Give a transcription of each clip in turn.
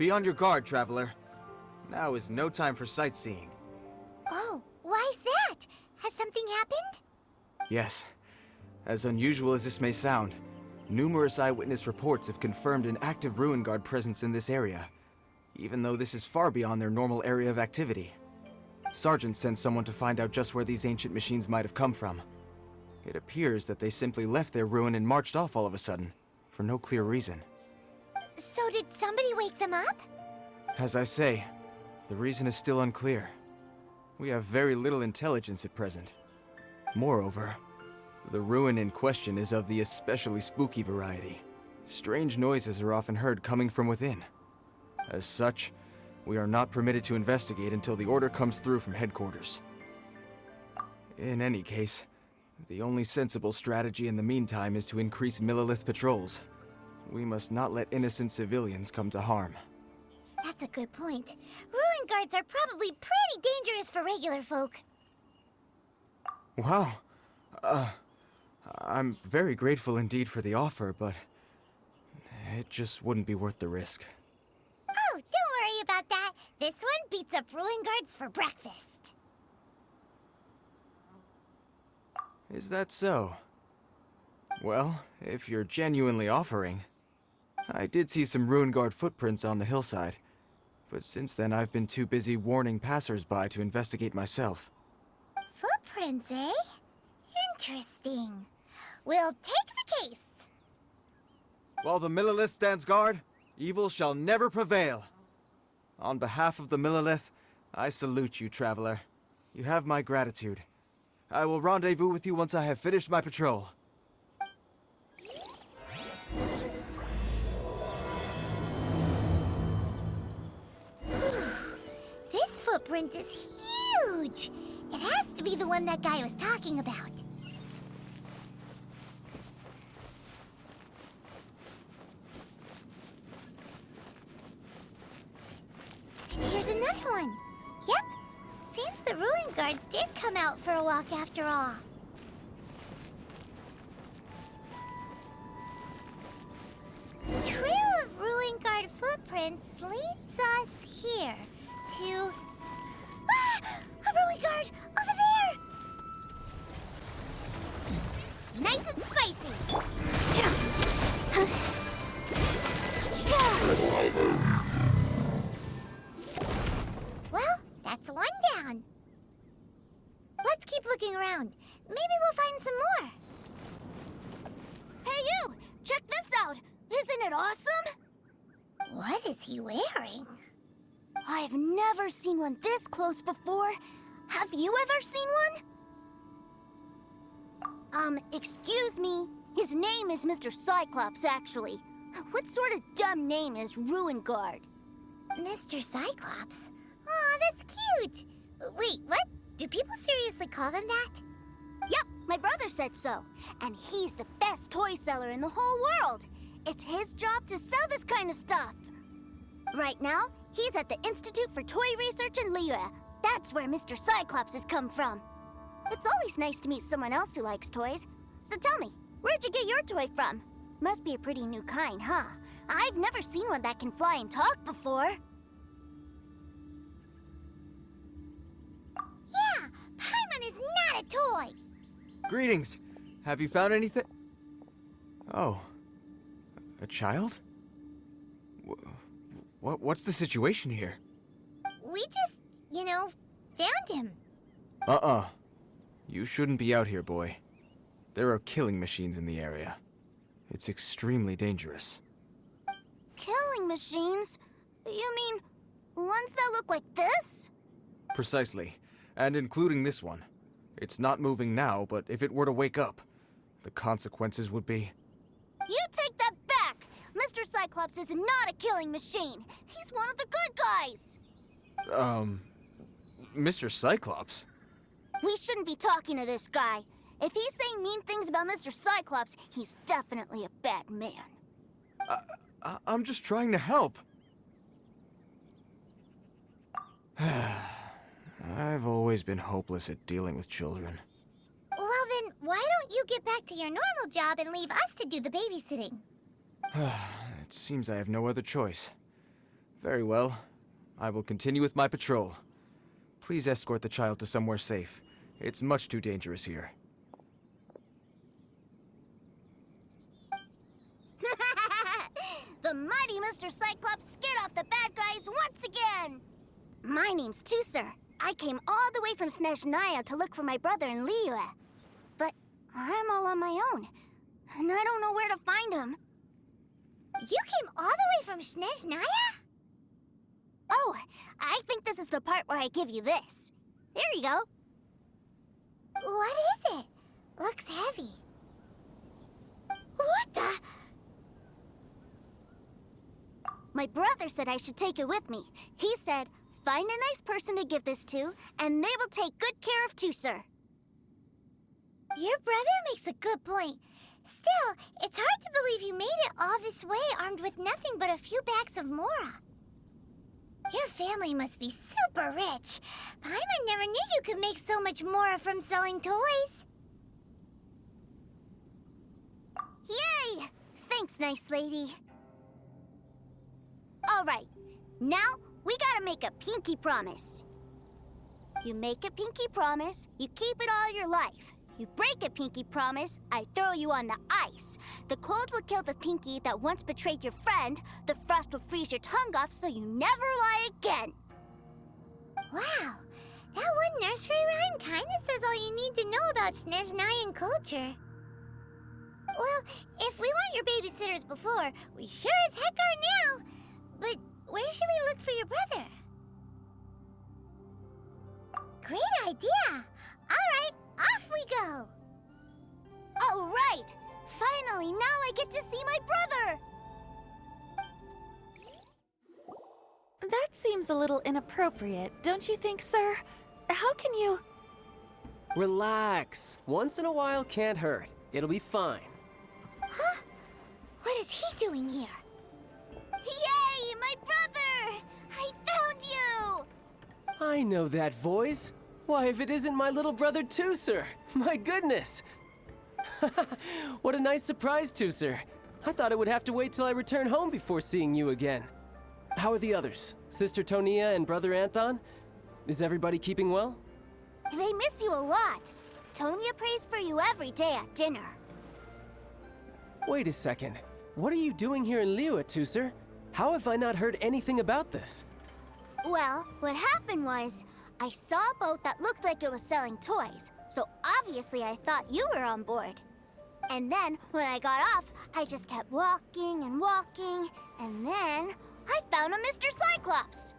Be on your guard, traveler. Now is no time for sightseeing. Oh, why's that? Has something happened? Yes. As unusual as this may sound, numerous eyewitness reports have confirmed an active Ruin Guard presence in this area, even though this is far beyond their normal area of activity. Sergeant sent someone to find out just where these ancient machines might have come from. It appears that they simply left their ruin and marched off all of a sudden, for no clear reason. So did somebody wake them up? As I say, the reason is still unclear. We have very little intelligence at present. Moreover, the ruin in question is of the especially spooky variety. Strange noises are often heard coming from within. As such, we are not permitted to investigate until the order comes through from headquarters. In any case, the only sensible strategy in the meantime is to increase Millilith patrols. We must not let innocent civilians come to harm. That's a good point. Ruin guards are probably pretty dangerous for regular folk. Wow. I'm very grateful indeed for the offer, but it just wouldn't be worth the risk. Oh, don't worry about that. This one beats up ruin guards for breakfast. Is that so? Well, if you're genuinely offering. I did see some Ruin Guard footprints on the hillside, but since then I've been too busy warning passers-by to investigate myself. Footprints, eh? Interesting. We'll take the case. While the Millilith stands guard, evil shall never prevail. On behalf of the Millilith, I salute you, traveler. You have my gratitude. I will rendezvous with you once I have finished my patrol. This footprint is huge. It has to be the one that guy was talking about. And here's another one. Yep. Seems the Ruin Guards did come out for a walk after all. The trail of Ruin Guard footprints leads us here to... Ah! A Ruin Guard! Over there! Nice and spicy! Well, that's one down. Let's keep looking around. Maybe we'll find some more. Hey you! Check this out! Isn't it awesome? What is he wearing? I've never seen one this close before. Have you ever seen one? Excuse me. His name is Mr. Cyclops, actually. What sort of dumb name is Ruin Guard? Mr. Cyclops? Aw, that's cute. Wait, what? Do people seriously call them that? Yep, my brother said so. And he's the best toy seller in the whole world. It's his job to sell this kind of stuff. Right now, he's at the Institute for Toy Research in Liyue. That's where Mr. Cyclops has come from. It's always nice to meet someone else who likes toys. So tell me, where'd you get your toy from? Must be a pretty new kind, huh? I've never seen one that can fly and talk before. Yeah, Paimon is not a toy. Greetings. Have you found anything? Oh. A child? What's the situation here? We just, found him. You shouldn't be out here, boy. There are killing machines in the area. It's extremely dangerous. Killing machines? You mean ones that look like this? Precisely. And including this one. It's not moving now, but if it were to wake up, the consequences would be... You take that back! Mr. Cyclops is not a killing machine. He's one of the good guys. Mr. Cyclops? We shouldn't be talking to this guy. If he's saying mean things about Mr. Cyclops, he's definitely a bad man. I'm just trying to help. I've always been hopeless at dealing with children. Well then, why don't you get back to your normal job and leave us to do the babysitting? It seems I have no other choice. Very well. I will continue with my patrol. Please escort the child to somewhere safe. It's much too dangerous here. The mighty Mr. Cyclops scared off the bad guys once again! My name's Teucer. I came all the way from Snezhnaya to look for my brother in Liyue. But I'm all on my own, and I don't know where to find him. You came all the way from Snezhnaya? Oh, I think this is the part where I give you this. Here you go. What is it? Looks heavy. What the? My brother said I should take it with me. He said, find a nice person to give this to, and they will take good care of Teucer. Your brother makes a good point. Still, it's hard to believe you made it all this way armed with nothing but a few bags of Mora. Your family must be super rich. Paimon never knew you could make so much Mora from selling toys. Yay! Thanks, nice lady. All right, now we gotta make a pinky promise. You make a pinky promise, you keep it all your life. You break a pinky promise, I throw you on the ice. The cold will kill the pinky that once betrayed your friend. The frost will freeze your tongue off so you never lie again. Wow, that one nursery rhyme kinda says all you need to know about Snezhnayan culture. Well, if we weren't your babysitters before, we sure as heck are now. But where should we look for your brother? Great idea! Alright, off we go! All right! Finally, now I get to see my brother! That seems a little inappropriate, don't you think, sir? How can you... Relax. Once in a while can't hurt. It'll be fine. Huh? What is he doing here? Yay, my brother! I found you! I know that voice. Why, if it isn't my little brother Teucer! My goodness! What a nice surprise, Teucer. I thought I would have to wait till I return home before seeing you again. How are the others? Sister Tonia and Brother Anthon? Is everybody keeping well? They miss you a lot. Tonia prays for you every day at dinner. Wait a second. What are you doing here in Liyue, Teucer? How have I not heard anything about this? Well, what happened was, I saw a boat that looked like it was selling toys, so obviously I thought you were on board. And then, when I got off, I just kept walking and walking, and then I found a Mr. Cyclops.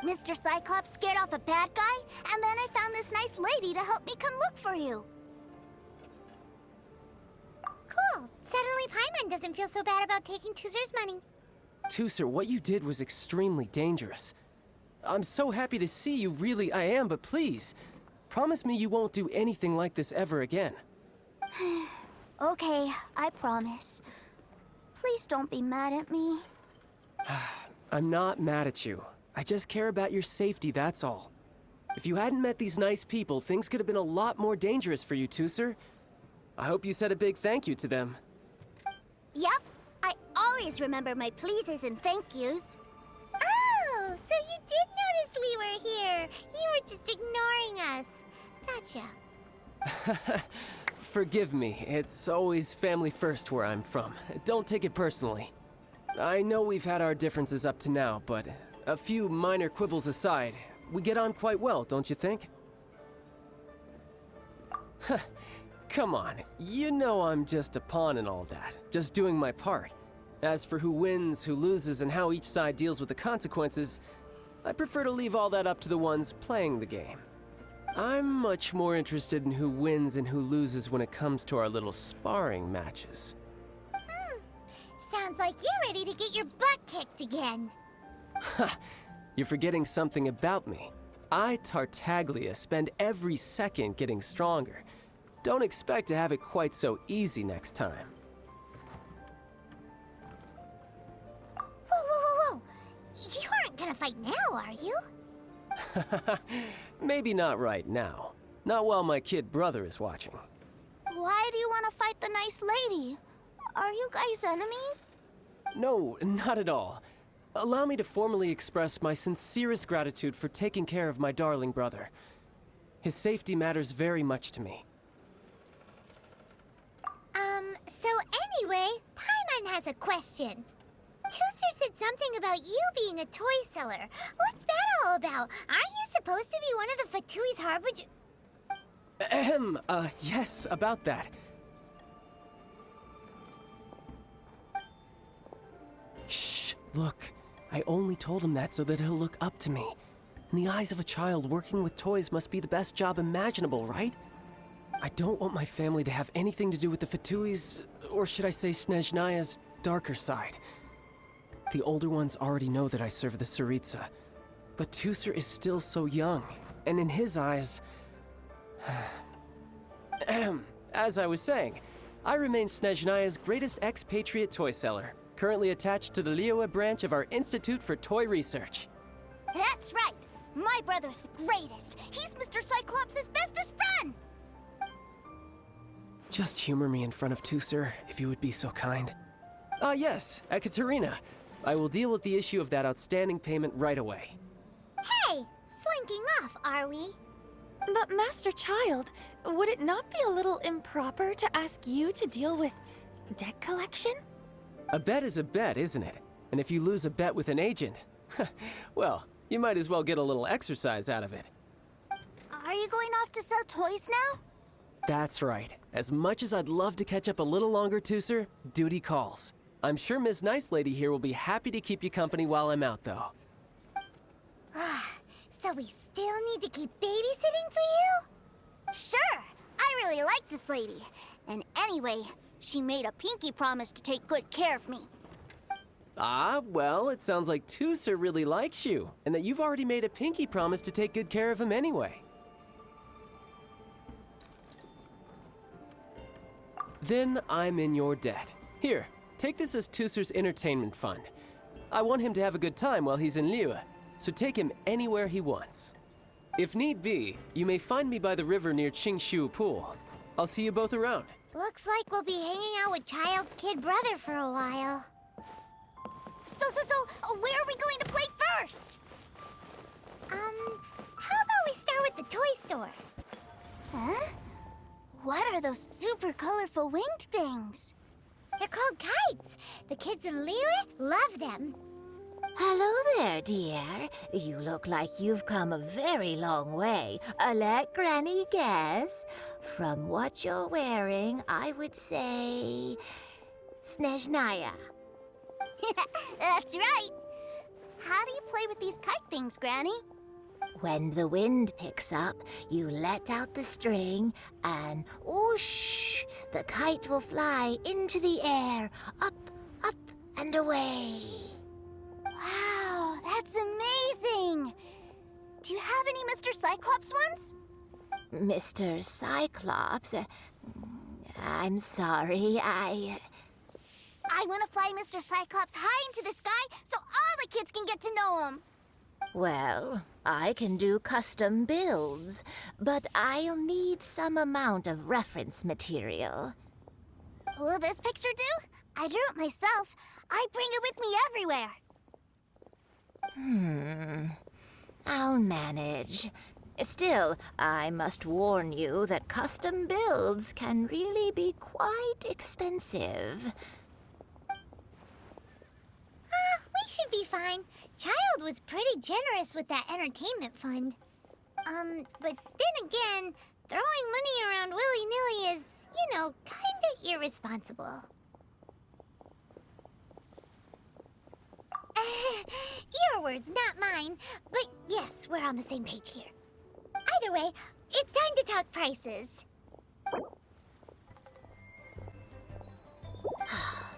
Mr. Cyclops scared off a bad guy, and then I found this nice lady to help me come look for you. Cool. Suddenly Paimon doesn't feel so bad about taking Teuzer's money. Teucer, what you did was extremely dangerous. I'm so happy to see you, really I am, but please, promise me you won't do anything like this ever again. Okay, I promise. Please don't be mad at me. I'm not mad at you. I just care about your safety, that's all. If you hadn't met these nice people, things could have been a lot more dangerous for you, Teucer. I hope you said a big thank you to them. Yep, I always remember my pleases and thank yous. Oh, so you did notice we were here. You were just ignoring us. Gotcha. Forgive me, it's always family first where I'm from. Don't take it personally. I know we've had our differences up to now, but a few minor quibbles aside, we get on quite well, don't you think? Come on, you know I'm just a pawn and all that, just doing my part. As for who wins, who loses, and how each side deals with the consequences, I prefer to leave all that up to the ones playing the game. I'm much more interested in who wins and who loses when it comes to our little sparring matches. Sounds like you're ready to get your butt kicked again. Ha! You're forgetting something about me. I, Tartaglia, spend every second getting stronger. Don't expect to have it quite so easy next time. Whoa, whoa, whoa, whoa! You aren't gonna fight now, are you? Maybe not right now. Not while my kid brother is watching. Why do you want to fight the nice lady? Are you guys enemies? No, not at all. allow me to formally express my sincerest gratitude for taking care of my darling brother. His safety matters very much to me. So anyway, Paimon has a question. Teucer said something about you being a toy seller. What's that all about? Aren't you supposed to be one of the Fatui's harbinger? Yes, about that. Shh, look. I only told him that so that he'll look up to me. In the eyes of a child, working with toys must be the best job imaginable, right? I don't want my family to have anything to do with the Fatui's, or should I say Snezhnaya's, darker side. The older ones already know that I serve the Tsaritsa, but Teucer is still so young, and in his eyes... As I was saying, I remain Snezhnaya's greatest expatriate toy seller, currently attached to the Liyue branch of our Institute for Toy Research. That's right! My brother's the greatest! He's Mr. Cyclops' bestest friend! Just humor me in front of Teucer, if you would be so kind. Yes, Ekaterina. I will deal with the issue of that outstanding payment right away. Hey, slinking off, are we? But Master Child, would it not be a little improper to ask you to deal with debt collection? A bet is a bet, isn't it? And if you lose a bet with an agent, well, you might as well get a little exercise out of it. Are you going off to sell toys now? That's right. As much as I'd love to catch up a little longer, Teucer, duty calls. I'm sure Ms. Nice Lady here will be happy to keep you company while I'm out, though. So we still need to keep babysitting for you? Sure! I really like this lady. And anyway, she made a pinky promise to take good care of me. Ah, well, it sounds like Teucer really likes you, and that you've already made a pinky promise to take good care of him anyway. Then I'm in your debt. Here, take this as Teucer's entertainment fund. I want him to have a good time while he's in Liyue, so take him anywhere he wants. If need be, you may find me by the river near Qingshu Pool. I'll see you both around. Looks like we'll be hanging out with Child's kid brother for a while. So, where are we going to play first? How about we start with the toy store? Huh? What are those super colorful winged things? They're called kites. The kids in Liyue love them. Hello there, dear. You look like you've come a very long way. Let Granny guess. From what you're wearing, I would say... Snezhnaya. That's right. How do you play with these kite things, Granny? When the wind picks up, you let out the string, and whoosh! The kite will fly into the air, up, and away. Wow, that's amazing! Do you have any Mr. Cyclops ones? Mr. Cyclops? I'm sorry, I want to fly Mr. Cyclops high into the sky so all the kids can get to know him. Well, I can do custom builds, but I'll need some amount of reference material. Will this picture do? I drew it myself. I bring it with me everywhere. I'll manage. Still, I must warn you that custom builds can really be quite expensive. We should be fine. Child was pretty generous with that entertainment fund. But then again, throwing money around willy-nilly is, kinda irresponsible. Your words, not mine. But yes, we're on the same page here. Either way, it's time to talk prices.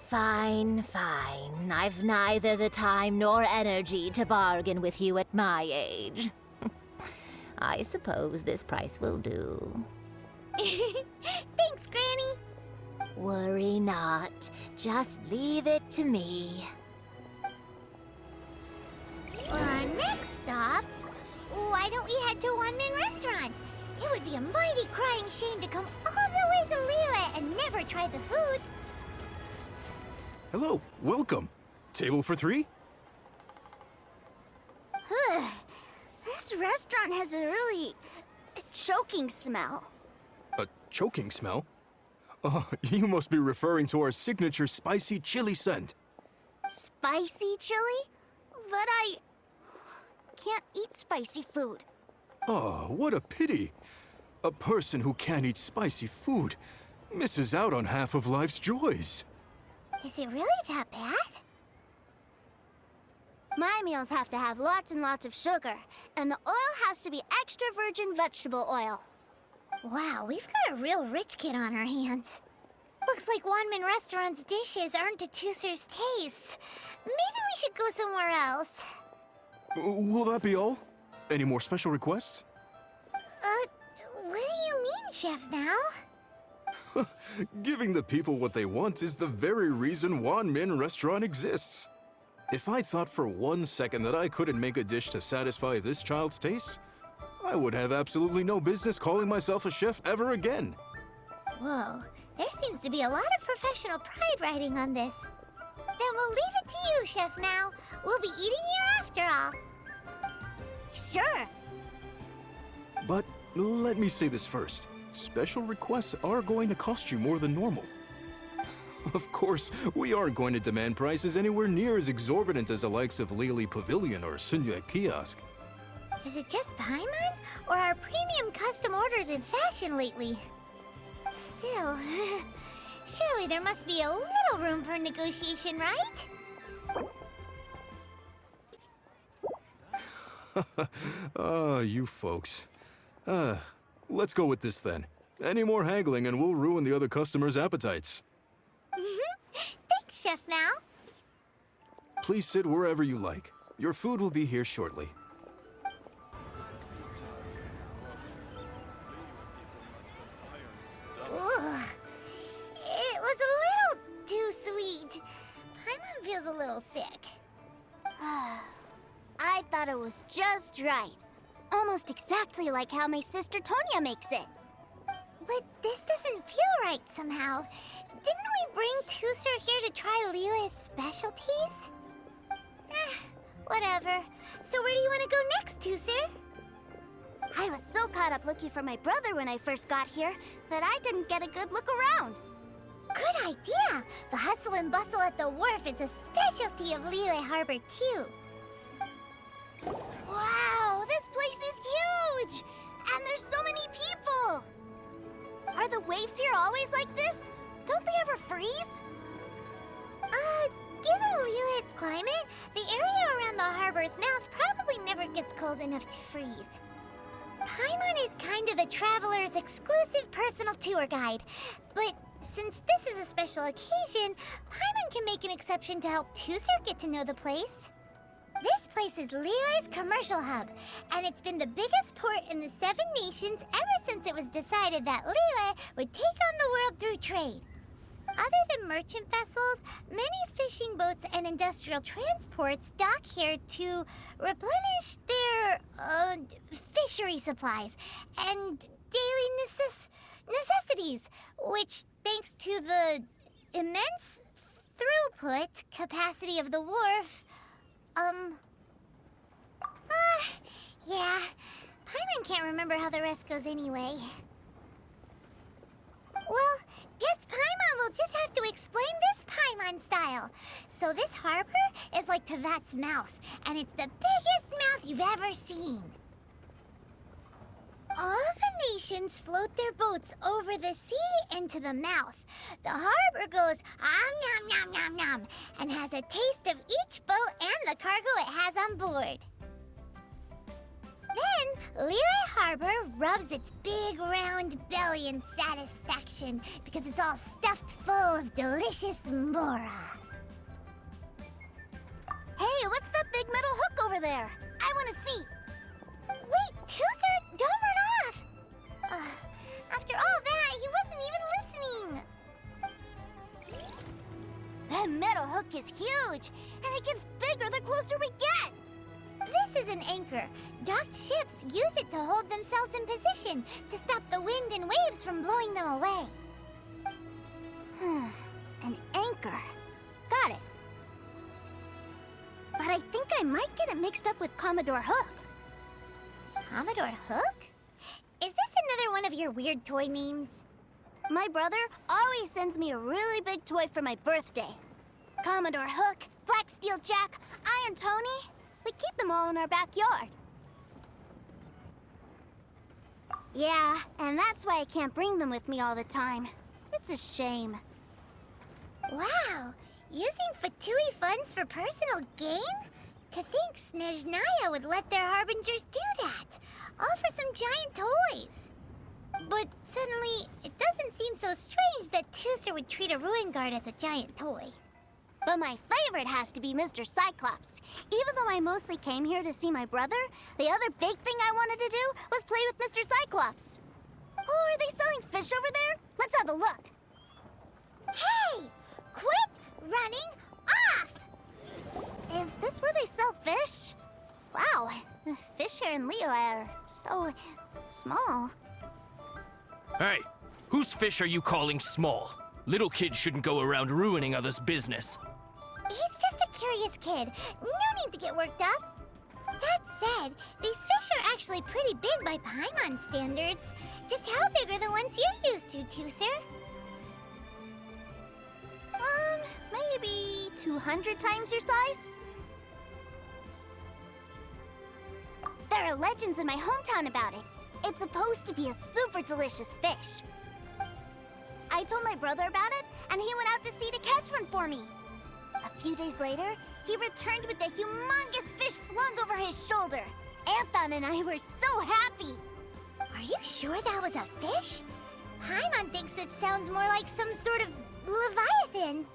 Fine. I've neither the time nor energy to bargain with you at my age. I suppose this price will do. Thanks, Granny. Worry not. Just leave it to me. For our next stop, why don't we head to a one-man restaurant? It would be a mighty crying shame to come all the way to Liyue and never try the food. Hello, welcome. Table for three? This restaurant has a really choking smell. A choking smell? Oh, you must be referring to our signature spicy chili scent. Spicy chili? But I can't eat spicy food. Oh, what a pity. A person who can't eat spicy food misses out on half of life's joys. Is it really that bad? My meals have to have lots and lots of sugar, and the oil has to be extra virgin vegetable oil. Wow, we've got a real rich kid on our hands. Looks like Wanmin Restaurant's dishes aren't to Teucer's taste. Maybe we should go somewhere else. Will that be all? Any more special requests? What do you mean, Chef now? Giving the people what they want is the very reason Wanmin Restaurant exists. If I thought for 1 second that I couldn't make a dish to satisfy this child's taste, I would have absolutely no business calling myself a chef ever again. Whoa, there seems to be a lot of professional pride riding on this. Then we'll leave it to you, Chef Mao. We'll be eating here after all. Sure. But let me say this first. Special requests are going to cost you more than normal. Of course, we aren't going to demand prices anywhere near as exorbitant as the likes of Lily Pavilion or Sunya Kiosk. Is it just Paimon? Or are premium custom orders in fashion lately? Still, surely there must be a little room for negotiation, right? You folks. Let's go with this then. Any more haggling and we'll ruin the other customers' appetites. Thanks, Chef Mao. Please sit wherever you like. Your food will be here shortly. Ugh. It was a little too sweet. Paimon feels a little sick. I thought it was just right. Almost exactly like how my sister Tonya makes it. But this doesn't feel right somehow. Didn't we bring Teucer here to try Liyue's specialties? Whatever. So where do you want to go next, Teucer? I was so caught up looking for my brother when I first got here that I didn't get a good look around. Good idea! The hustle and bustle at the wharf is a specialty of Liyue Harbor, too. Wow, this place is huge! And there's so many people! Are the waves here always like this? Don't they ever freeze? Given Liyue's climate, the area around the harbor's mouth probably never gets cold enough to freeze. Paimon is kind of the traveler's exclusive personal tour guide, but since this is a special occasion, Paimon can make an exception to help Teucer get to know the place. This place is Liyue's commercial hub, and it's been the biggest port in the 7 nations ever since it was decided that Liyue would take on the world through trade. Other than merchant vessels, many fishing boats and industrial transports dock here to replenish their fishery supplies and daily necessities, which, thanks to the immense throughput capacity of the wharf, yeah, Paimon can't remember how the rest goes anyway. Well, guess Paimon will just have to explain this Paimon style. So this harbor is like Tevat's mouth, and it's the biggest mouth you've ever seen. All the nations float their boats over the sea into the mouth. The harbor goes nom nom nom nom and has a taste of each boat and the cargo it has on board. Then, Liyue Harbor rubs its big round belly in satisfaction because it's all stuffed full of delicious mora. Hey, what's that big metal hook over there? I want to see. Wait, Teucer, don't run off! After all that, he wasn't even listening. That metal hook is huge, and it gets bigger the closer we get. This is an anchor. Docked ships use it to hold themselves in position to stop the wind and waves from blowing them away. An anchor. Got it. But I think I might get it mixed up with Commodore Hook. Commodore Hook? Is this another one of your weird toy memes? My brother always sends me a really big toy for my birthday. Commodore Hook, Black Steel Jack, Iron Tony. We keep them all in our backyard. Yeah, and that's why I can't bring them with me all the time. It's a shame. Wow, using Fatui funds for personal gain? To think Snezhnaya would let their harbingers do that, all for some giant toys. But suddenly, it doesn't seem so strange that Teucer would treat a ruin guard as a giant toy. But my favorite has to be Mr. Cyclops. Even though I mostly came here to see my brother, the other big thing I wanted to do was play with Mr. Cyclops. Oh, are they selling fish over there? Let's have a look. Hey! Quit running off! Is this where they sell fish? Wow, the fish here in Leo are so small. Hey, whose fish are you calling small? Little kids shouldn't go around ruining others' business. He's just a curious kid. No need to get worked up. That said, these fish are actually pretty big by Paimon standards. Just how big are the ones you're used to, Teucer? Maybe 200 times your size? There are legends in my hometown about it. It's supposed to be a super delicious fish. I told my brother about it, and he went out to sea to catch one for me. A few days later, he returned with a humongous fish slung over his shoulder. Anthon and I were so happy. Are you sure that was a fish? Paimon thinks it sounds more like some sort of leviathan.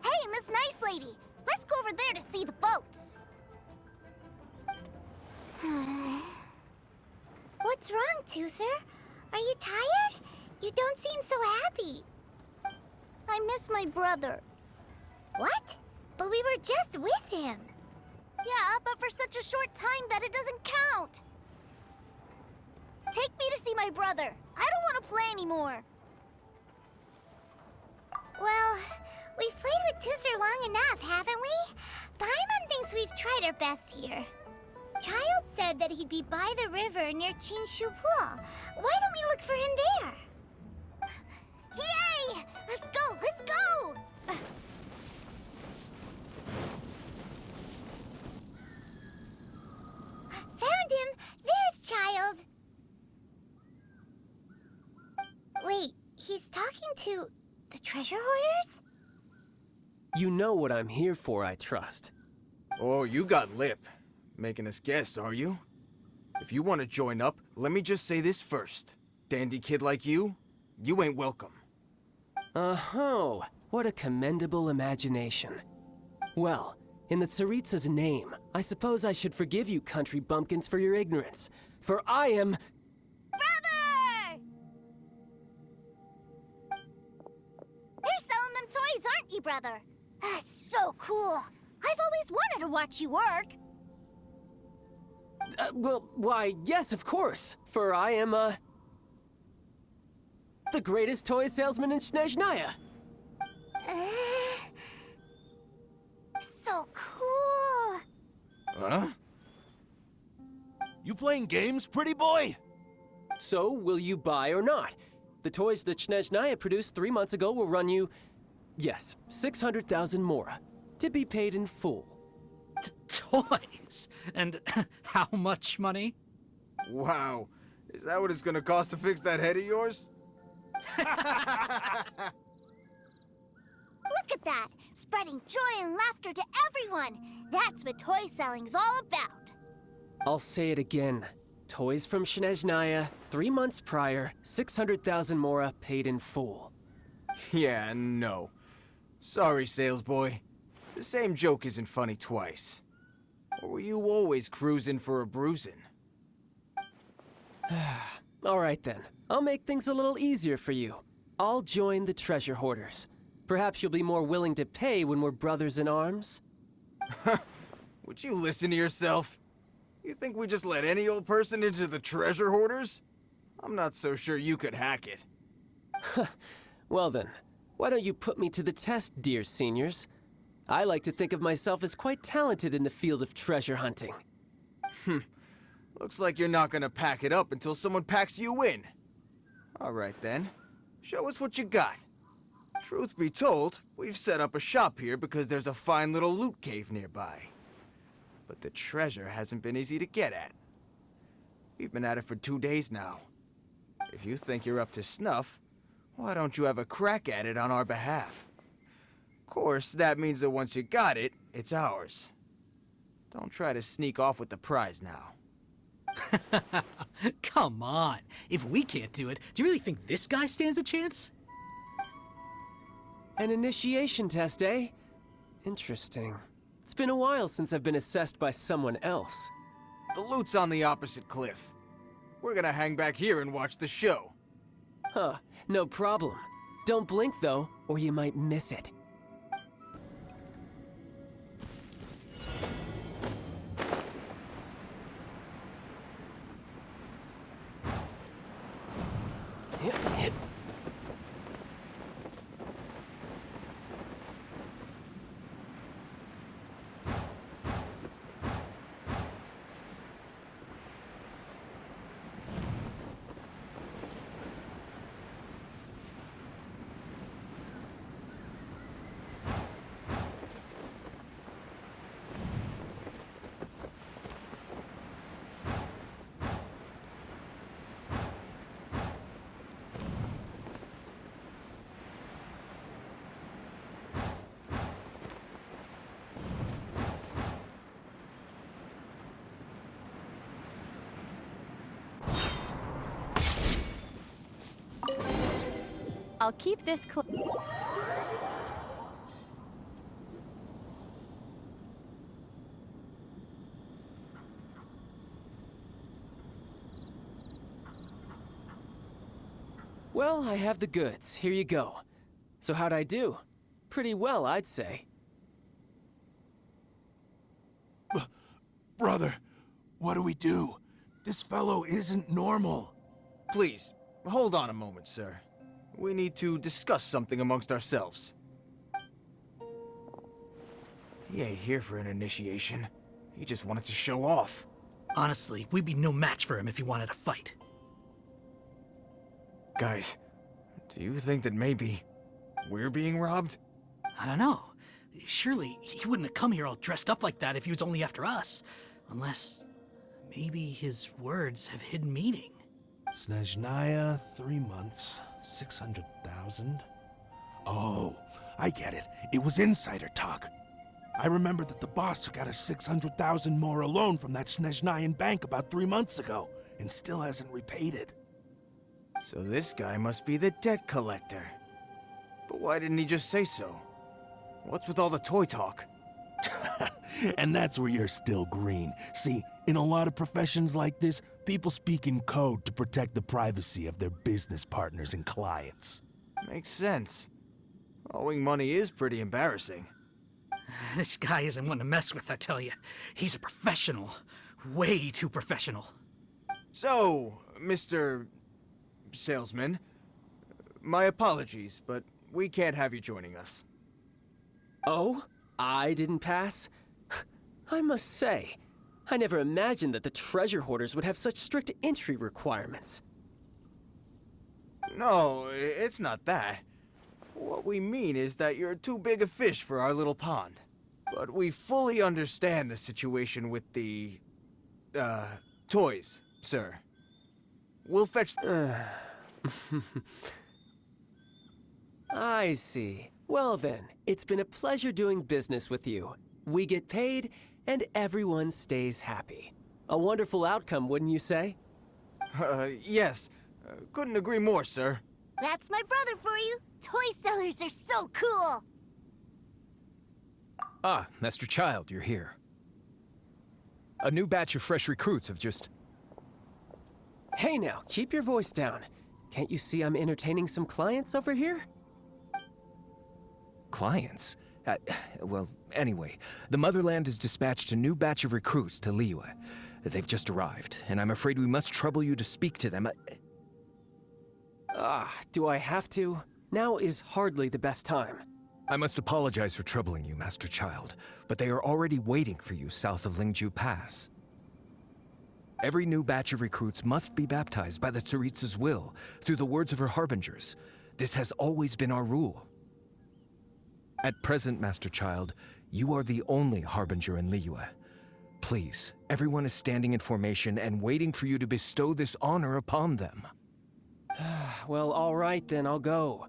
Hey, Miss Nice Lady, let's go over there to see the boats. What's wrong, Teucer? Are you tired? You don't seem so happy. I miss my brother. What? But we were just with him. Yeah, but for such a short time that it doesn't count. Take me to see my brother. I don't want to play anymore. Well, we've played with Teucer long enough, haven't we? Paimon thinks we've tried our best here. Child said that he'd be by the river near Qinshu Pool. Why don't we look for him there? Yay! Let's go! Let's go! Found him! There's Child! Wait, he's talking to the treasure hoarders? You know what I'm here for, I trust. Oh, you got lip. Making us guess, are you? If you want to join up, let me just say this first. Dandy kid like you ain't welcome. Oh, what a commendable imagination. Well, in the Tsaritsa's name, I suppose I should forgive you country bumpkins for your ignorance. For I am... Brother! You're selling them toys, aren't you, brother? That's so cool. I've always wanted to watch you work. Why, yes, of course. For I am, the greatest toy salesman in Snezhnaya. So cool. Huh? You playing games, pretty boy? So, will you buy or not? The toys that Snezhnaya produced 3 months ago will run you, yes, 600,000 mora, to be paid in full. Toys? And how much money? Wow. Is that what it's gonna cost to fix that head of yours? Look at that! Spreading joy and laughter to everyone! That's what toy selling's all about! I'll say it again. Toys from Snezhnaya, 3 months prior, 600,000 mora paid in full. Yeah, no. Sorry, sales boy. The same joke isn't funny twice. Or were you always cruising for a bruising? All right then. I'll make things a little easier for you. I'll join the treasure hoarders. Perhaps you'll be more willing to pay when we're brothers in arms? Would you listen to yourself? You think we just let any old person into the treasure hoarders? I'm not so sure you could hack it. Well then, why don't you put me to the test, dear seniors? I like to think of myself as quite talented in the field of treasure hunting. Looks like you're not gonna pack it up until someone packs you in. Alright then, show us what you got. Truth be told, we've set up a shop here because there's a fine little loot cave nearby. But the treasure hasn't been easy to get at. We've been at it for 2 days now. If you think you're up to snuff, why don't you have a crack at it on our behalf? Of course, that means that once you got it, it's ours. Don't try to sneak off with the prize now. Come on. If we can't do it, do you really think this guy stands a chance? An initiation test, eh? Interesting. It's been a while since I've been assessed by someone else. The loot's on the opposite cliff. We're gonna hang back here and watch the show. Huh, no problem. Don't blink though, or you might miss it. Hit. I'll keep this Well, I have the goods. Here you go. So how'd I do? Pretty well, I'd say. Brother, what do we do? This fellow isn't normal. Please, hold on a moment, sir. We need to discuss something amongst ourselves. He ain't here for an initiation. He just wanted to show off. Honestly, we'd be no match for him if he wanted to fight. Guys, do you think that maybe we're being robbed? I don't know. Surely he wouldn't have come here all dressed up like that if he was only after us. Unless maybe his words have hidden meaning. Snezhnaya, 3 months, 600,000. Oh, I get it. It was insider talk. I remember that the boss took out a 600,000 more loan from that Snezhnayan bank about 3 months ago, and still hasn't repaid it. So this guy must be the debt collector. But why didn't he just say so? What's with all the toy talk? And that's where you're still green. See, in a lot of professions like this, people speak in code to protect the privacy of their business partners and clients. Makes sense. Owing money is pretty embarrassing. This guy isn't one to mess with, I tell you. He's a professional. Way too professional. So, Mr. Salesman, my apologies, but we can't have you joining us. Oh? I didn't pass? I must say, I never imagined that the treasure hoarders would have such strict entry requirements. No, it's not that. What we mean is that you're too big a fish for our little pond. But we fully understand the situation with the, toys, sir. We'll fetch... I see. Well then, it's been a pleasure doing business with you. We get paid, and everyone stays happy. A wonderful outcome, wouldn't you say? Yes. Couldn't agree more, sir. That's my brother for you. Toy sellers are so cool. Ah, Master Child, you're here. A new batch of fresh recruits have just... Hey now, keep your voice down. Can't you see I'm entertaining some clients over here? Clients? Well, anyway, the Motherland has dispatched a new batch of recruits to Liyue. They've just arrived, and I'm afraid we must trouble you to speak to them. Do I have to? Now is hardly the best time. I must apologize for troubling you, Master Child, but they are already waiting for you south of Lingju Pass. Every new batch of recruits must be baptized by the Tsaritsa's will, through the words of her harbingers. This has always been our rule. At present, Master Child, you are the only harbinger in Liyue. Please, everyone is standing in formation and waiting for you to bestow this honor upon them. Well, all right then, I'll go.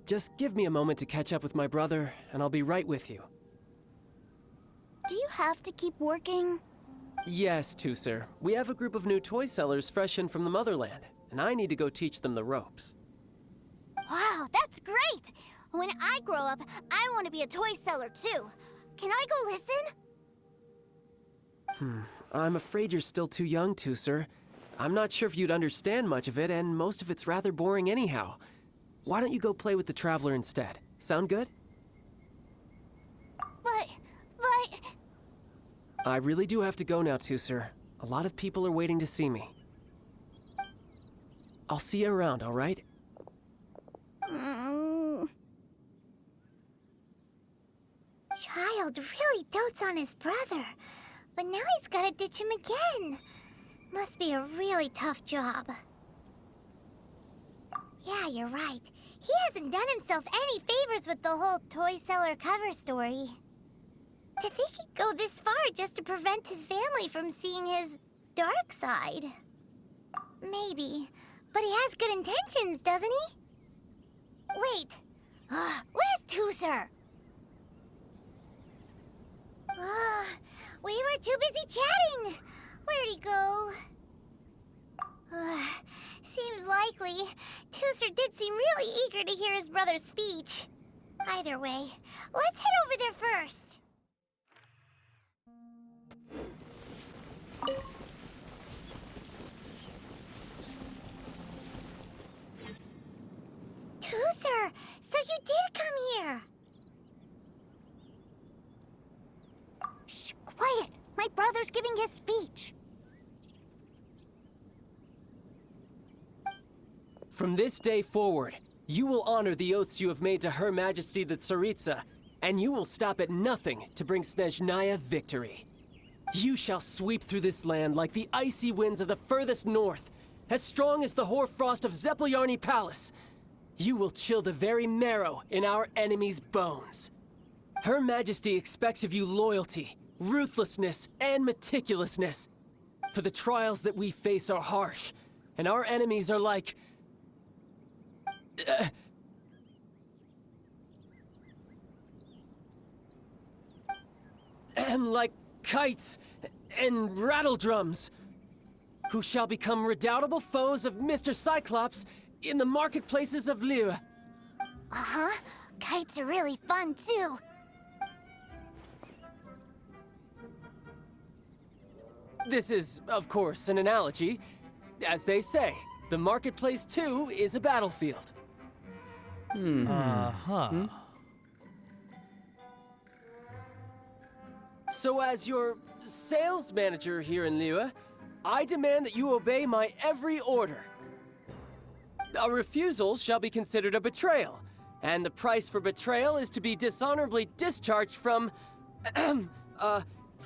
Just give me a moment to catch up with my brother, and I'll be right with you. Do you have to keep working? Yes, Teucer. We have a group of new toy sellers fresh in from the motherland, and I need to go teach them the ropes. Wow, that's great! When I grow up, I want to be a toy seller too. Can I go listen? I'm afraid you're still too young, Teucer. I'm not sure if you'd understand much of it, and most of it's rather boring anyhow. Why don't you go play with the Traveler instead? Sound good? But... I really do have to go now, Teucer. A lot of people are waiting to see me. I'll see you around, all right? Child really dotes on his brother, but now he's gotta ditch him again. Must be a really tough job. Yeah, you're right. He hasn't done himself any favors with the whole toy seller cover story. To think he'd go this far just to prevent his family from seeing his dark side. Maybe, but he has good intentions, doesn't he? Wait, where's Teucer? We were too busy chatting. Where'd he go? Seems likely. Teucer did seem really eager to hear his brother's speech. Either way, let's head over there first. Teucer, so you did come here. Shh, quiet! My brother's giving his speech. From this day forward, you will honor the oaths you have made to Her Majesty the Tsaritsa, and you will stop at nothing to bring Snezhnaya victory. You shall sweep through this land like the icy winds of the furthest north, as strong as the hoarfrost of Zepelyarny Palace. You will chill the very marrow in our enemies' bones. Her Majesty expects of you loyalty, ruthlessness, and meticulousness. For the trials that we face are harsh, and our enemies are like... like kites and rattledrums, who shall become redoubtable foes of Mr. Cyclops in the marketplaces of Liyue. Uh-huh. Kites are really fun, too. This is, of course, an analogy. As they say, the marketplace, too, is a battlefield. So as your sales manager here in Liyue, I demand that you obey my every order. A refusal shall be considered a betrayal, and the price for betrayal is to be dishonorably discharged from the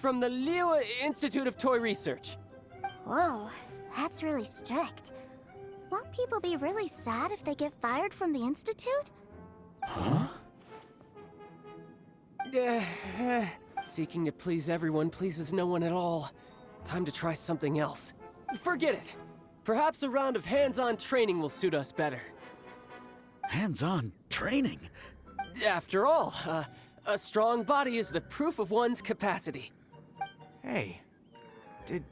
Liyue Institute of Toy Research. Whoa, that's really strict. Won't people be really sad if they get fired from the Institute? Seeking to please everyone pleases no one at all. Time to try something else. Forget it. Perhaps a round of hands-on training will suit us better. Hands-on training? After all, a strong body is the proof of one's capacity. Hey, did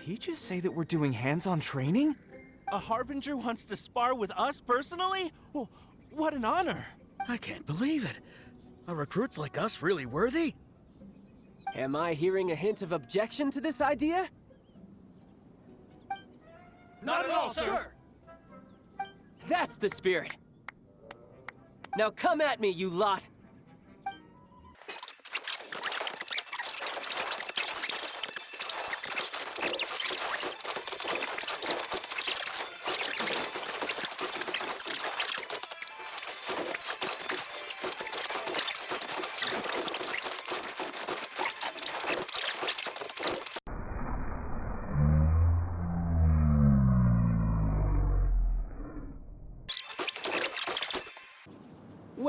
he just say that we're doing hands-on training? A Harbinger wants to spar with us personally? Well, what an honor! I can't believe it. Are recruits like us really worthy? Am I hearing a hint of objection to this idea? Not at all, sir! That's the spirit. Now come at me, you lot.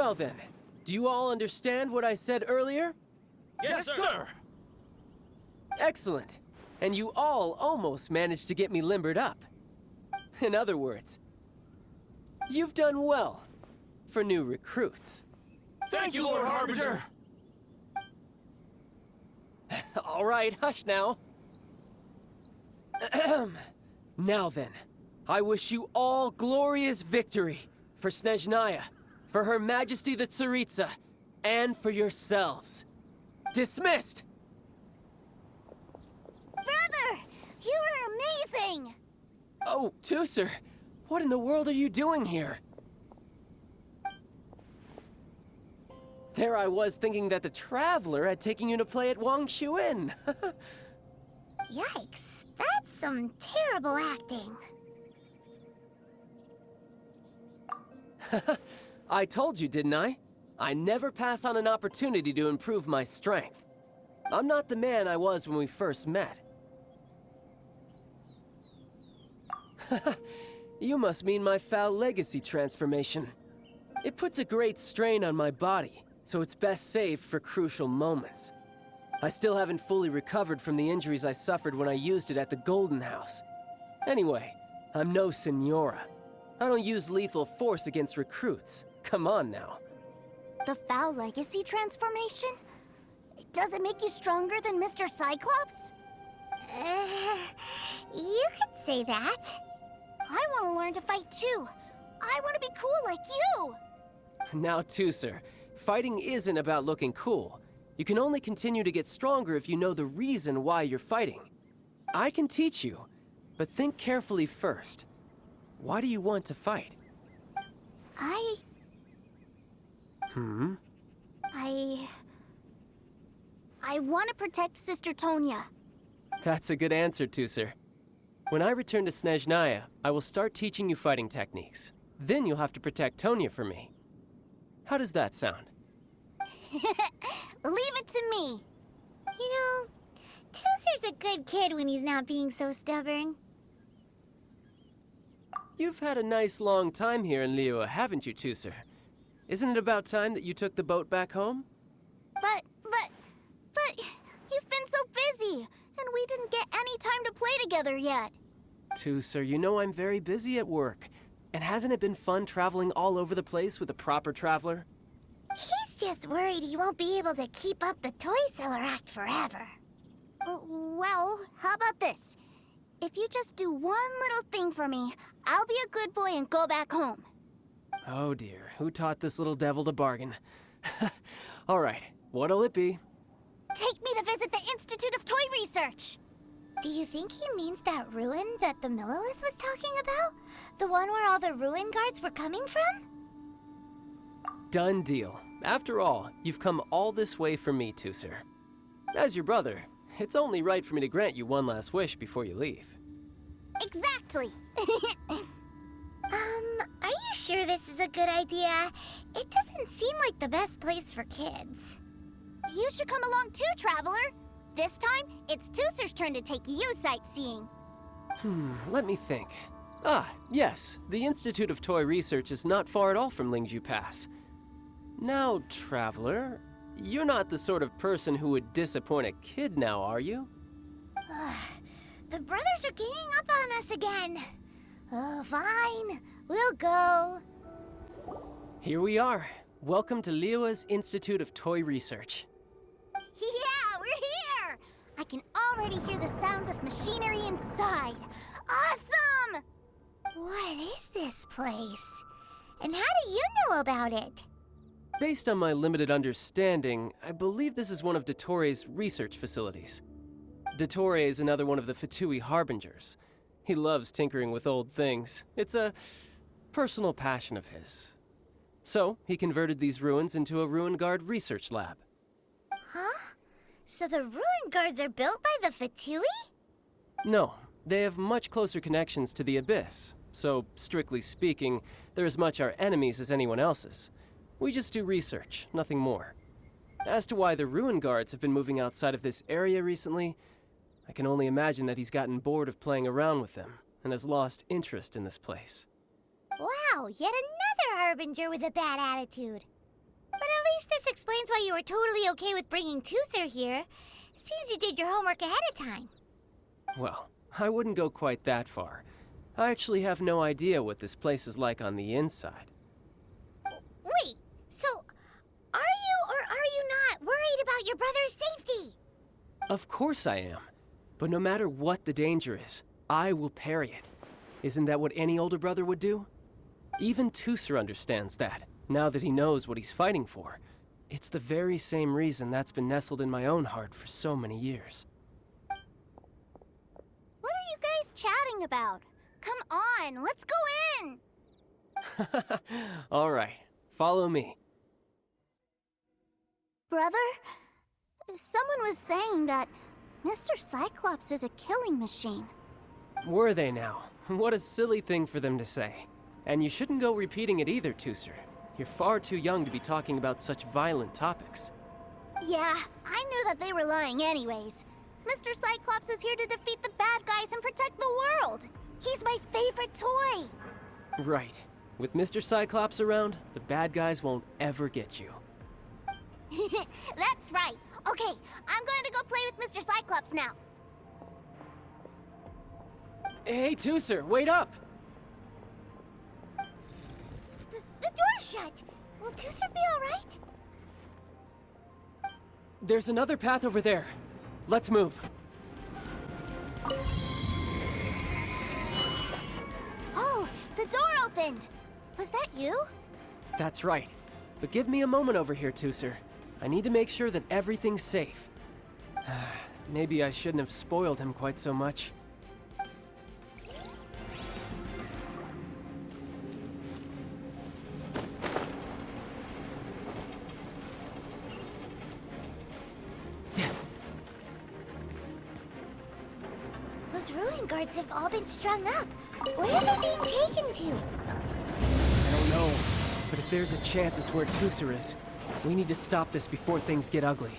Well then, do you all understand what I said earlier? Yes, sir! Excellent. And you all almost managed to get me limbered up. In other words, you've done well for new recruits. Thank you, Lord Harbinger! All right, hush now. Now then, I wish you all glorious victory for Snezhnaya, for Her Majesty the Tsaritsa, and for yourselves. Dismissed! Brother, you are amazing! Oh, Teucer, what in the world are you doing here? There I was thinking that the Traveler had taken you to play at Wangshuin. Yikes, that's some terrible acting. I told you, didn't I? I never pass on an opportunity to improve my strength. I'm not the man I was when we first met. You must mean my foul legacy transformation. It puts a great strain on my body, so it's best saved for crucial moments. I still haven't fully recovered from the injuries I suffered when I used it at the Golden House. Anyway, I'm no Senora. I don't use lethal force against recruits. Come on now. The foul legacy transformation? Does it make you stronger than Mr. Cyclops? You could say that. I want to learn to fight too. I want to be cool like you. Now, Teucer, fighting isn't about looking cool. You can only continue to get stronger if you know the reason why you're fighting. I can teach you, but think carefully first. Why do you want to fight? I want to protect Sister Tonya. That's a good answer, Teucer. When I return to Snezhnaya, I will start teaching you fighting techniques. Then you'll have to protect Tonya for me. How does that sound? Leave it to me. You know, Teucer's a good kid when he's not being so stubborn. You've had a nice long time here in Liyue, haven't you, Teucer? Isn't it about time that you took the boat back home? But you've been so busy, and we didn't get any time to play together yet. Teucer, you know I'm very busy at work. And hasn't it been fun traveling all over the place with a proper traveler? He's just worried he won't be able to keep up the toy seller act forever. Well, how about this? If you just do one little thing for me, I'll be a good boy and go back home. Oh dear, who taught this little devil to bargain? All right, what'll it be? Take me to visit the Institute of Toy Research. Do you think he means that ruin that the Millilith was talking about? The one where all the ruin guards were coming from? Done deal. After all, you've come all this way for me, Teucer. As your brother, it's only right for me to grant you one last wish before you leave. Exactly. Are you sure this is a good idea? It doesn't seem like the best place for kids. You should come along too, Traveler. This time, it's Teucer's turn to take you sightseeing. Let me think. Ah, yes, the Institute of Toy Research is not far at all from Lingju Pass. Now, Traveler, you're not the sort of person who would disappoint a kid now, are you? The brothers are ganging up on us again. Oh, fine. We'll go. Here we are. Welcome to Liyue's Institute of Toy Research. Yeah, we're here! I can already hear the sounds of machinery inside. Awesome! What is this place? And how do you know about it? Based on my limited understanding, I believe this is one of Dottore research facilities. Dottore is another one of the Fatui Harbingers. He loves tinkering with old things. It's a personal passion of his. So, he converted these ruins into a Ruin Guard research lab. Huh? So the ruin guards are built by the Fatui? No, they have much closer connections to the Abyss. So, strictly speaking, they're as much our enemies as anyone else's. We just do research, nothing more. As to why the Ruin Guards have been moving outside of this area recently, I can only imagine that he's gotten bored of playing around with them and has lost interest in this place. Wow, yet another Harbinger with a bad attitude. But at least this explains why you were totally okay with bringing Teucer here. Seems you did your homework ahead of time. Well, I wouldn't go quite that far. I actually have no idea what this place is like on the inside. Wait, so are you or are you not worried about your brother's safety? Of course I am. But no matter what the danger is, I will parry it. Isn't that what any older brother would do? Even Teucer understands that, now that he knows what he's fighting for. It's the very same reason that's been nestled in my own heart for so many years. What are you guys chatting about? Come on, let's go in! All right, follow me. Brother, someone was saying that Mr. Cyclops is a killing machine. Were they now? What a silly thing for them to say. And you shouldn't go repeating it either, Teucer. You're far too young to be talking about such violent topics. Yeah, I knew that they were lying anyways. Mr. Cyclops is here to defeat the bad guys and protect the world. He's my favorite toy. Right. With Mr. Cyclops around, the bad guys won't ever get you. That's right. Okay, I'm going to go play with Mr. Cyclops now. Hey, Teucer, wait up! The door's shut. Will Teucer be all right? There's another path over there. Let's move. Oh, the door opened. Was that you? That's right. But give me a moment over here, Teucer. I need to make sure that everything's safe. Maybe I shouldn't have spoiled him quite so much. Those ruin guards have all been strung up. Where are they being taken to? I don't know, but if there's a chance it's where Teucer is, we need to stop this before things get ugly.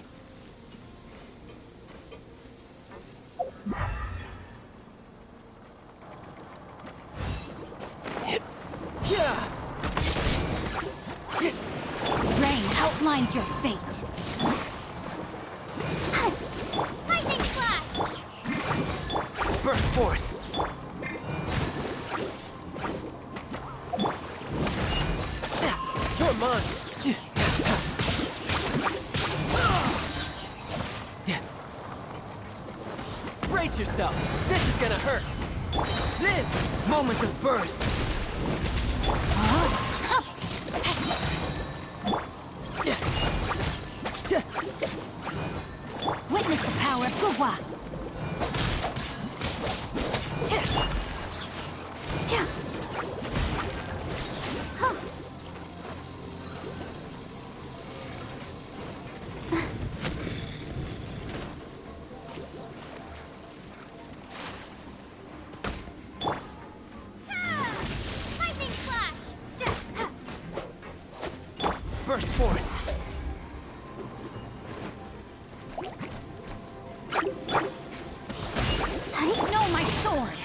Rain outlines your fate. Lightning flash! Burst forth! You're mine! Brace yourself! This is gonna hurt! Live! Moment of birth! Witness the power of Gugwa. Lightning flash! Burst forth! I know my sword.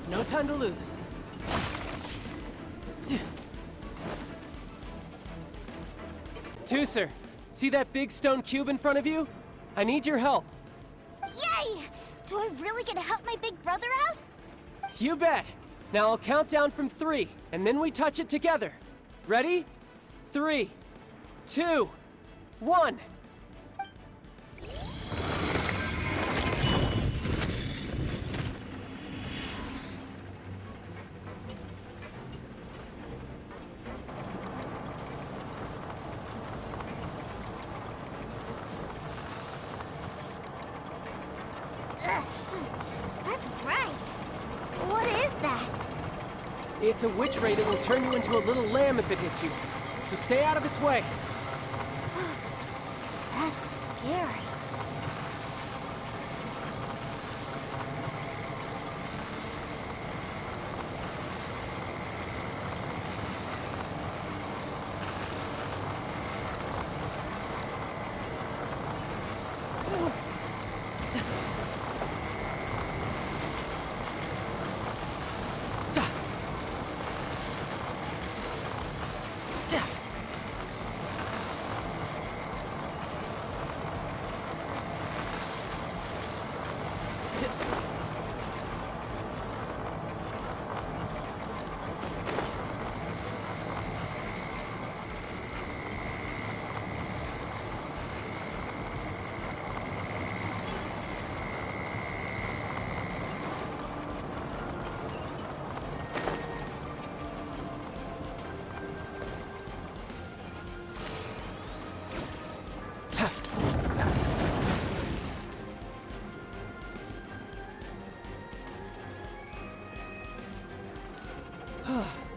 No time to lose. Teucer, see that big stone cube in front of you? I need your help. Yay! Do I really get to help my big brother out? You bet. Now I'll count down from 3, and then we touch it together. Ready? 3, 2, 1. That's bright. What is that? It's a witch ray that will turn you into a little lamb if it hits you. So stay out of its way. That's scary.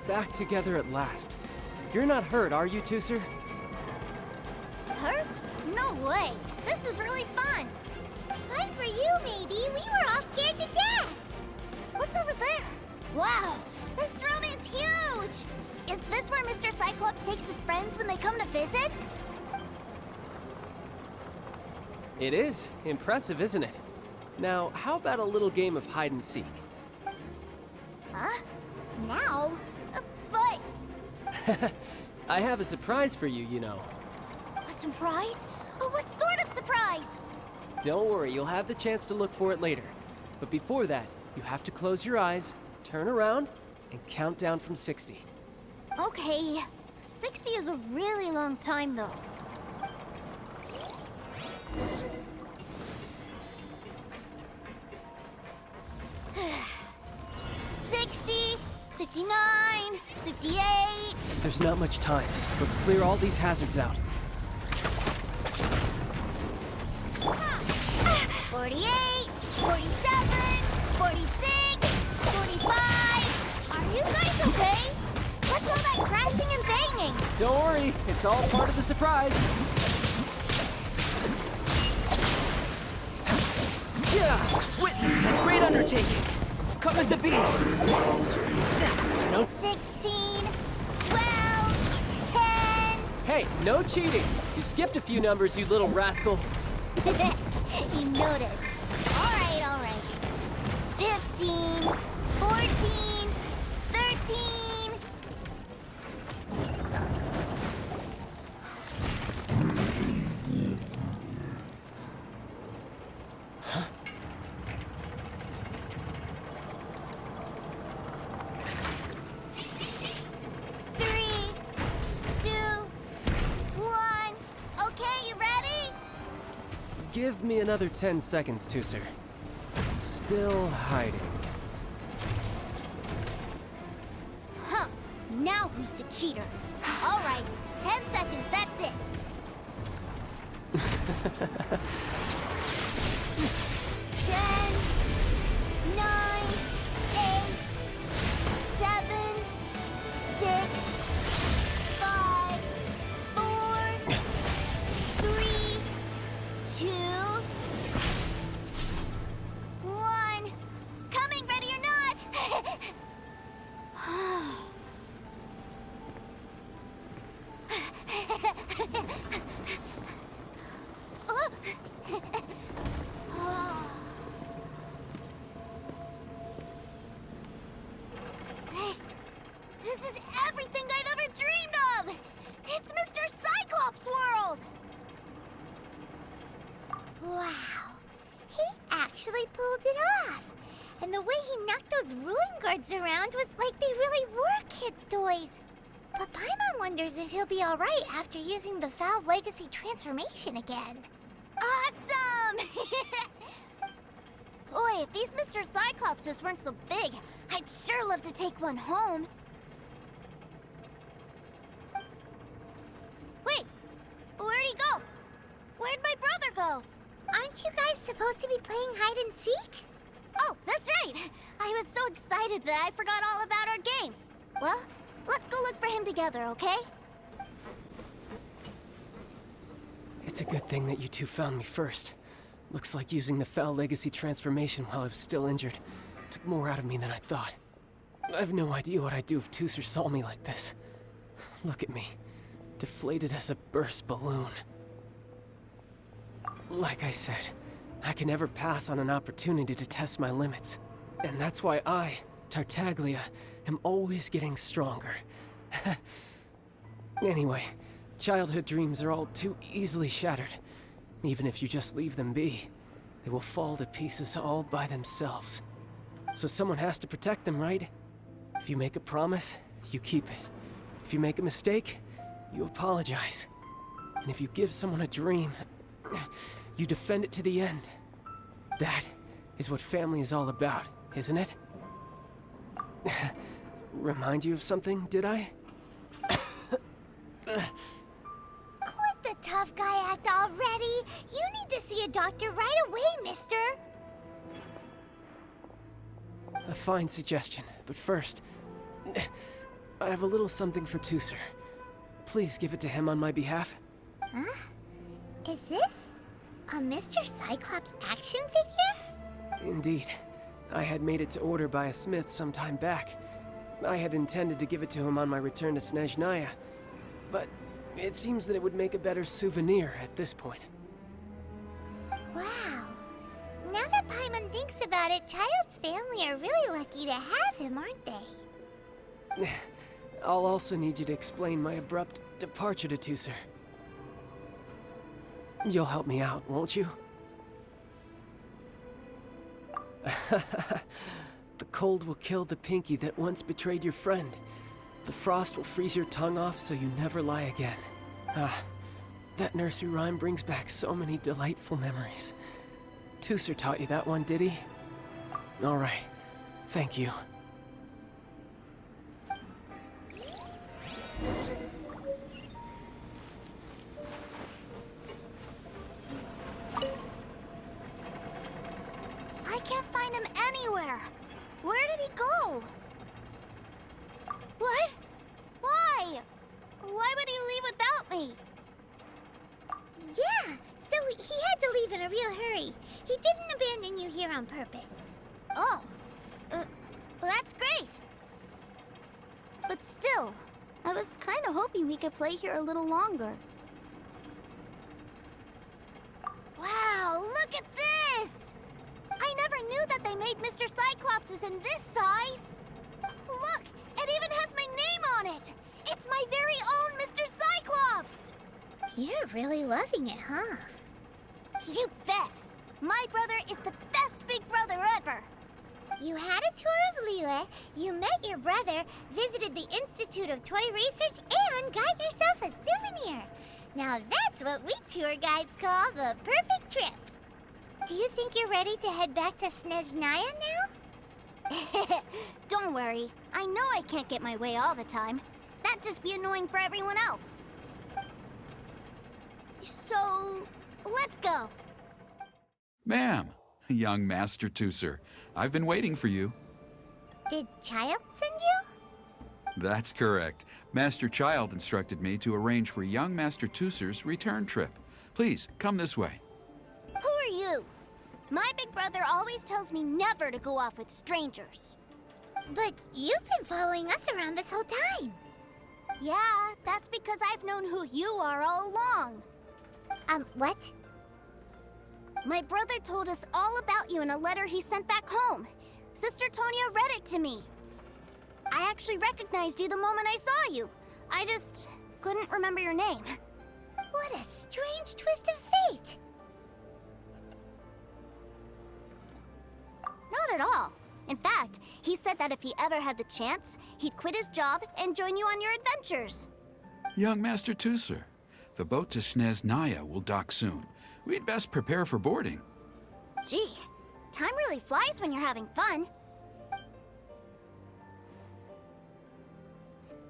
Back together at last. You're not hurt, are you, Teucer? Hurt? No way. This is really fun. Fun for you, maybe. We were all scared to death. What's over there? Wow, this room is huge. Is this where Mr. Cyclops takes his friends when they come to visit? It is. Impressive, isn't it? Now, how about a little game of hide and seek? Huh? Now? But... I have a surprise for you, you know. A surprise? Oh, what sort of surprise? Don't worry, you'll have the chance to look for it later. But before that, you have to close your eyes, turn around, and count down from 60. Okay. 60 is a really long time, though. 60, 59, 58. There's not much time. Let's clear all these hazards out. 48, 47, 46, 45. Are you guys okay? What's all that crashing and banging? Don't worry, it's all part of the surprise. Yeah! Witness the great undertaking! Coming to be! 16, 12, 10. Hey, no cheating! You skipped a few numbers, you little rascal. You noticed. All right. 15, 14, 13. Give me another 10 seconds, Teucer. Still hiding. Huh. Now who's the cheater? All right. 10 seconds, that's it. 10, 9, 8, 7, 6, 5, 4, 3, 2, 1. Coming, ready or not. This is everything I've ever dreamed of! It's Mr. Cyclops' world! Wow. He actually pulled it off. And the way he knocked those ruin guards around was like they really were kids' toys. But Paimon wonders if he'll be alright after using the Valve Legacy transformation again. Awesome! Boy, if these Mr. Cyclopses weren't so big, I'd sure love to take one home. Wait, where'd he go? Where'd my brother go? Aren't you guys supposed to be playing hide and seek? Oh, that's right! I was so excited that I forgot all about our game. Well, let's go look for him together, okay? It's a good thing that you two found me first. Looks like using the Foul Legacy transformation while I was still injured took more out of me than I thought. I have no idea what I'd do if Teucer saw me like this. Look at me, deflated as a burst balloon. Like I said, I can never pass on an opportunity to test my limits. And that's why I, Tartaglia, am always getting stronger. Anyway, childhood dreams are all too easily shattered. Even if you just leave them be, they will fall to pieces all by themselves. So someone has to protect them, right? If you make a promise, you keep it. If you make a mistake, you apologize. And if you give someone a dream, you defend it to the end. That is what family is all about, isn't it? Remind you of something, did I? Quit the tough guy act already! You need to see a doctor right away, mister! A fine suggestion, but first, I have a little something for Teucer. Please give it to him on my behalf. Huh? Is this a Mr. Cyclops action figure? Indeed. I had made it to order by a smith some time back. I had intended to give it to him on my return to Snezhnaya, but it seems that it would make a better souvenir at this point. Wow. Now that Paimon thinks about it, Child's family are really lucky to have him, aren't they? I'll also need you to explain my abrupt departure to Teucer. You'll help me out, won't you? The cold will kill the pinky that once betrayed your friend. The frost will freeze your tongue off so you never lie again. Ah, that nursery rhyme brings back so many delightful memories. Teucer taught you that one, did he? All right, thank you. I can't find him anywhere. Where did he go? What? Why? Why would he leave without me? Yeah, so he had to leave in a real hurry. He didn't abandon you here on purpose. Oh, well, that's great. But still, I was kind of hoping we could play here a little longer. Wow, look at this! I never knew that they made Mr. Cyclopses in this size. Look, it even has my name on it. It's my very own Mr. Cyclops. You're really loving it, huh? You bet. My brother is the best big brother ever. You had a tour of Liyue, you met your brother, visited the Institute of Toy Research, and got yourself a souvenir. Now that's what we tour guides call the perfect trip. Do you think you're ready to head back to Snezhnaya now? Don't worry. I know I can't get my way all the time. That'd just be annoying for everyone else. So, let's go. Ma'am, young Master Teucer, I've been waiting for you. Did Child send you? That's correct. Master Child instructed me to arrange for young Master Teucer's return trip. Please, come this way. Who are you? My big brother always tells me never to go off with strangers. But you've been following us around this whole time. Yeah, that's because I've known who you are all along. What? My brother told us all about you in a letter he sent back home. Sister Tonya read it to me. I actually recognized you the moment I saw you. I just couldn't remember your name. What a strange twist of fate. Not at all. In fact, he said that if he ever had the chance, he'd quit his job and join you on your adventures. Young Master Teucer, the boat to Snezhnaya will dock soon. We'd best prepare for boarding. Gee, time really flies when you're having fun.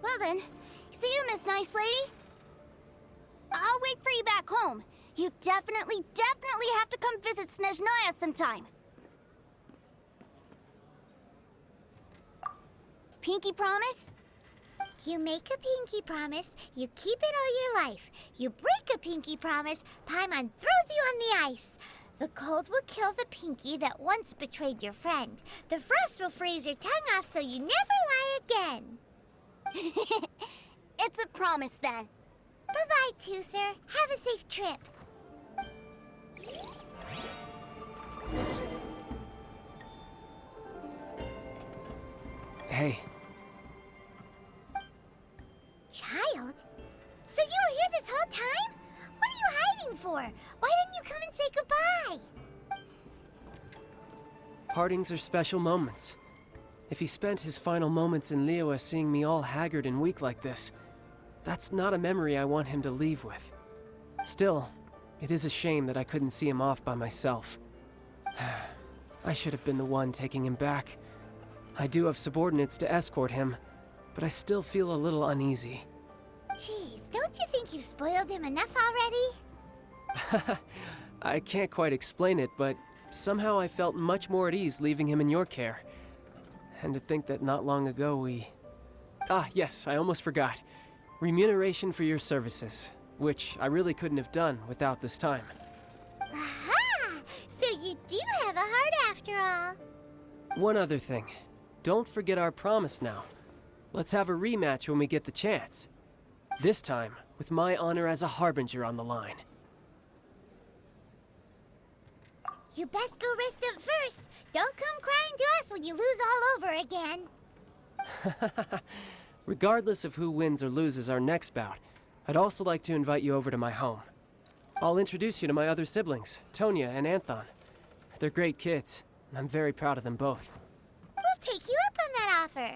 Well then, see you, Miss Nice Lady. I'll wait for you back home. You definitely have to come visit Snezhnaya sometime. Pinky promise? You make a pinky promise, you keep it all your life. You break a pinky promise, Paimon throws you on the ice. The cold will kill the pinky that once betrayed your friend. The frost will freeze your tongue off so you never lie again. It's a promise then. Bye-bye, Teucer. Have a safe trip. Hey, Child? So you were here this whole time? What are you hiding for? Why didn't you come and say goodbye? partings are special moments. If he spent his final moments in Liyue seeing me all haggard and weak like this, that's not a memory I want him to leave with. Still, it is a shame that I couldn't see him off by myself. I should have been the one taking him back. I do have subordinates to escort him, but I still feel a little uneasy. Jeez, don't you think you've spoiled him enough already? I can't quite explain it, but somehow I felt much more at ease leaving him in your care. And to think that not long ago we... Ah, yes, I almost forgot. Remuneration for your services, which I really couldn't have done without this time. Aha! So you do have a heart after all. One other thing. Don't forget our promise now. Let's have a rematch when we get the chance. This time, with my honor as a harbinger on the line. You best go rest up first. Don't come crying to us when you lose all over again. Regardless of who wins or loses our next bout, I'd also like to invite you over to my home. I'll introduce you to my other siblings, Tonya and Anthon. They're great kids, and I'm very proud of them both. We'll take you up on that offer.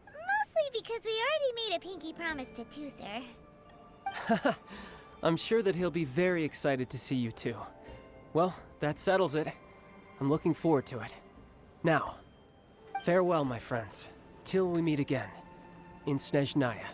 Mostly because we already made a pinky promise to Teucer. I'm sure that he'll be very excited to see you too. Well, that settles it. I'm looking forward to it. Now, farewell, my friends, till we meet again in Snezhnaya.